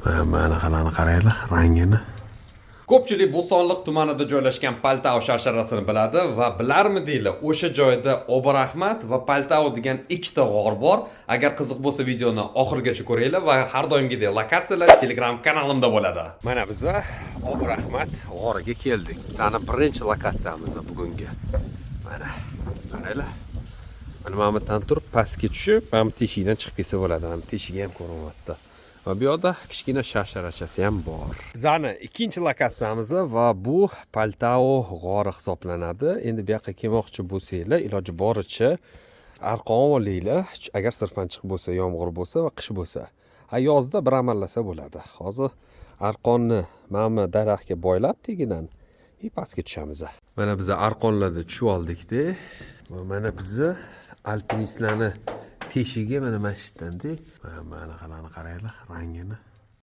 Mana qanaqani qaranglar, rangini. Ko'pchilik Bo'stonliq tumanida joylashgan Paltao sharsharasini biladi va bilarmi deylar, o'sha joyda Obrahmat va Paltao degan ikkita g'or bor. Agar qiziq bo'lsa videoni oxirigacha ko'ringlar va har doimgidek lokatsiyalar Telegram kanalimda bo'ladi. Mana biz Obrahmat g'origa keldik. Bizning birinchi lokatsiyamiz bugungi. Mana qaranglar. Mana ma'murdan turib pastga tushib, mana teshikdan chiqib kelsa bo'ladi. Mana teshigi ham ko'rinyapti. Va bu yoqda kichkina sharsharachasi ham bor. Bizning ikkinchi lokatsiyamiz va bu Paltao g'ori hisoblanadi. Endi bu yoqqa kelmoqchi bo'lsanglar, iloji boricha arqon olinglar. Agar sirpanchiq bo'lsa, yomg'ir bo'lsa va qish bo'lsa. Yozda bir amallasa bo'ladi. Hozir arqonni mana daraxtga boylab tegidan pastga tushamiz. Mana biz arqonlarda tushib oldik-da. Mana biz alpinistlarni teshigi mana masjiddan-da. Mana qanaqani qaranglar, rangini.